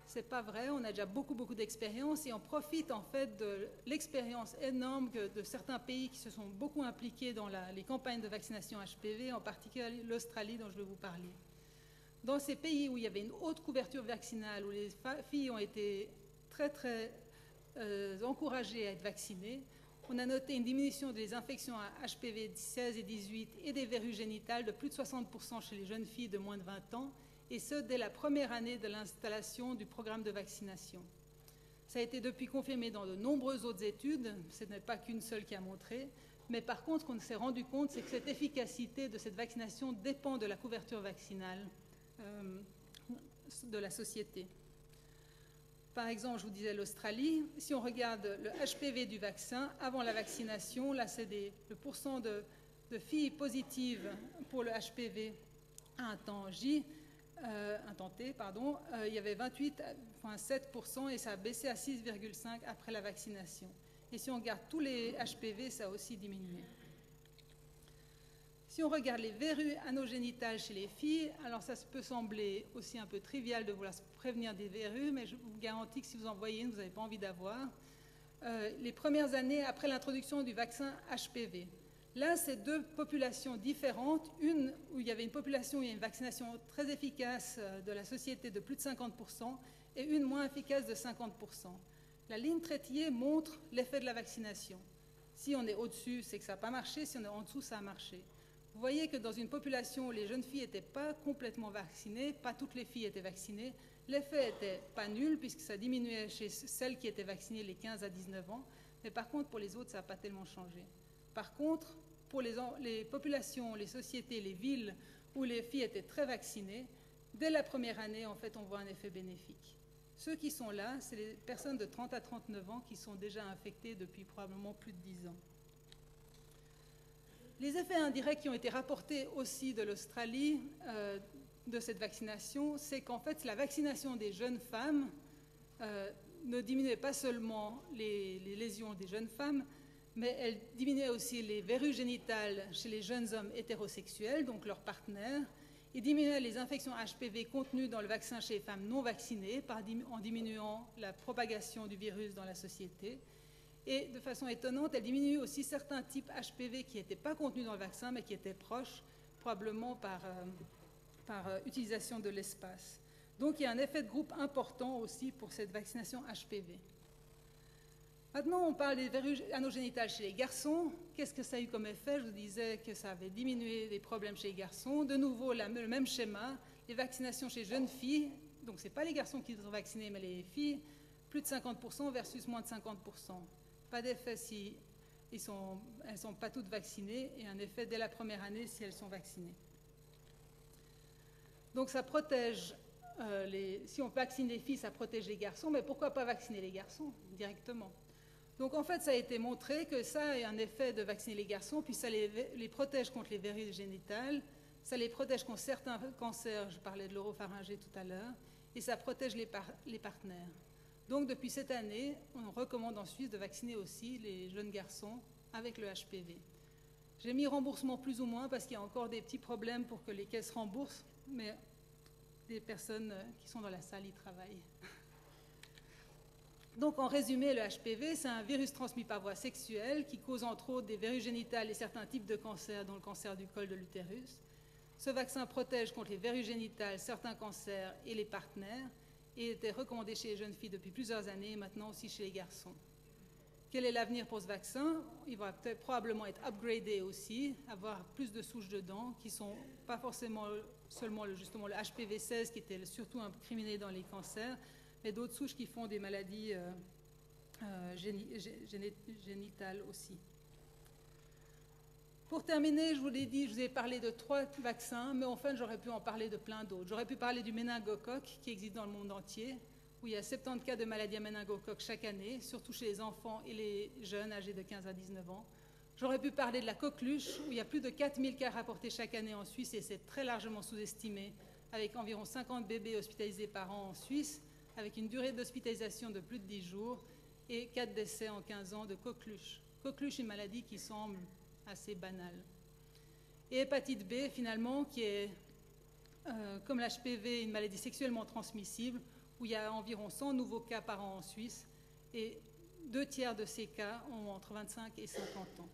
Ce n'est pas vrai, on a déjà beaucoup d'expérience et on profite en fait de l'expérience énorme de certains pays qui se sont beaucoup impliqués dans les campagnes de vaccination HPV, en particulier l'Australie dont je vais vous parler. Dans ces pays où il y avait une haute couverture vaccinale, où les filles ont été très encouragées à être vaccinées, on a noté une diminution des infections à HPV 16 et 18 et des verrues génitales de plus de 60% chez les jeunes filles de moins de 20 ans, et ce, dès la première année de l'installation du programme de vaccination. Ça a été depuis confirmé dans de nombreuses autres études, ce n'est pas qu'une seule qui a montré, Mais par contre, ce qu'on s'est rendu compte, c'est que cette efficacité de cette vaccination dépend de la couverture vaccinale de la société. Par exemple, je vous disais l'Australie, si on regarde le HPV du vaccin, avant la vaccination, là c'est le pourcent de filles positives pour le HPV à un temps T, il y avait 28,7% et ça a baissé à 6,5% après la vaccination. Et si on regarde tous les HPV, ça a aussi diminué. Si on regarde les verrues anogénitales chez les filles, alors ça peut sembler aussi un peu trivial de vouloir se prévenir des verrues, mais je vous garantis que si vous en voyez une, vous n'avez pas envie d'avoir. Les premières années après l'introduction du vaccin HPV. Là, c'est deux populations différentes. Une où il y avait une population où il y a une vaccination très efficace de la société de plus de 50% et une moins efficace de 50%. La ligne traitillée montre l'effet de la vaccination. Si on est au-dessus, c'est que ça n'a pas marché. Si on est en dessous, ça a marché. Vous voyez que dans une population où les jeunes filles n'étaient pas complètement vaccinées, pas toutes les filles étaient vaccinées, l'effet n'était pas nul puisque ça diminuait chez celles qui étaient vaccinées les 15 à 19 ans, mais par contre pour les autres ça n'a pas tellement changé. Par contre, pour les populations, les sociétés, les villes où les filles étaient très vaccinées, dès la première année en fait on voit un effet bénéfique. Ceux qui sont là, c'est les personnes de 30 à 39 ans qui sont déjà infectées depuis probablement plus de 10 ans. Les effets indirects qui ont été rapportés aussi de l'Australie de cette vaccination, c'est qu'en fait la vaccination des jeunes femmes ne diminuait pas seulement les lésions des jeunes femmes, mais elle diminuait aussi les verrues génitales chez les jeunes hommes hétérosexuels, donc leurs partenaires, et diminuait les infections HPV contenues dans le vaccin chez les femmes non vaccinées en diminuant la propagation du virus dans la société. Et de façon étonnante, elle diminue aussi certains types HPV qui n'étaient pas contenus dans le vaccin, mais qui étaient proches, probablement par utilisation de l'espace. Donc il y a un effet de groupe important aussi pour cette vaccination HPV. Maintenant, on parle des verrues anogénitales chez les garçons. Qu'est-ce que ça a eu comme effet? Je vous disais que ça avait diminué les problèmes chez les garçons. De nouveau, le même schéma, les vaccinations chez jeunes filles, donc ce n'est pas les garçons qui sont vaccinés, mais les filles, plus de 50% versus moins de 50%. Pas d'effet si elles ne sont pas toutes vaccinées et un effet dès la première année si elles sont vaccinées. Donc ça protège, si on vaccine les filles, ça protège les garçons, mais pourquoi pas vacciner les garçons directement? Donc en fait, ça a été montré que ça a un effet de vacciner les garçons, puis ça les protège contre les verrues génitales, ça les protège contre certains cancers, je parlais de l'oropharyngée tout à l'heure, et ça protège les partenaires. Donc depuis cette année, on recommande en Suisse de vacciner aussi les jeunes garçons avec le HPV. J'ai mis remboursement plus ou moins parce qu'il y a encore des petits problèmes pour que les caisses remboursent, mais les personnes qui sont dans la salle y travaillent. Donc en résumé, le HPV, c'est un virus transmis par voie sexuelle qui cause entre autres des verrues génitales et certains types de cancers, dont le cancer du col de l'utérus. Ce vaccin protège contre les verrues génitales, certains cancers et les partenaires, et était recommandé chez les jeunes filles depuis plusieurs années, et maintenant aussi chez les garçons. Quel est l'avenir pour ce vaccin? Il va probablement être upgradé aussi, avoir plus de souches dedans, qui ne sont pas forcément seulement justement le HPV-16, qui était surtout incriminé dans les cancers, mais d'autres souches qui font des maladies génitales aussi. Pour terminer, je vous l'ai dit, je vous ai parlé de 3 vaccins, mais enfin, j'aurais pu en parler de plein d'autres. J'aurais pu parler du méningocoque qui existe dans le monde entier, où il y a 70 cas de maladie à méningocoque chaque année, surtout chez les enfants et les jeunes âgés de 15 à 19 ans. J'aurais pu parler de la coqueluche, où il y a plus de 4000 cas rapportés chaque année en Suisse, et c'est très largement sous-estimé, avec environ 50 bébés hospitalisés par an en Suisse, avec une durée d'hospitalisation de plus de 10 jours, et 4 décès en 15 ans de coqueluche. Coqueluche, une maladie qui semble assez banale. Et hépatite B, finalement, qui est, comme l'HPV, une maladie sexuellement transmissible, où il y a environ 100 nouveaux cas par an en Suisse, et 2/3 de ces cas ont entre 25 et 50 ans.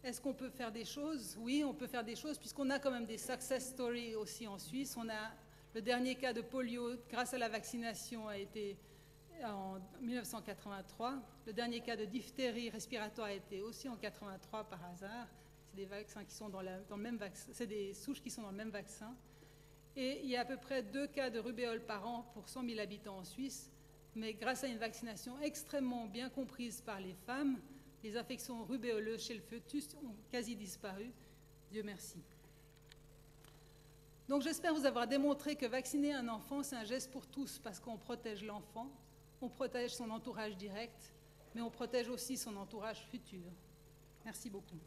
Est-ce qu'on peut faire des choses? Oui, on peut faire des choses, puisqu'on a quand même des success stories aussi en Suisse. On a le dernier cas de polio, grâce à la vaccination, a été en 1983. Le dernier cas de diphtérie respiratoire a été aussi en 1983 par hasard. C'est des vaccins qui sont dans le même vaccin, c'est des souches qui sont dans le même vaccin. Et il y a à peu près 2 cas de rubéole par an pour 100 000 habitants en Suisse. Mais grâce à une vaccination extrêmement bien comprise par les femmes, Les infections rubéoleuses chez le fœtus ont quasi disparu. Dieu merci. Donc j'espère vous avoir démontré que vacciner un enfant, c'est un geste pour tous parce qu'on protège l'enfant, on protège son entourage direct, mais on protège aussi son entourage futur. Merci beaucoup.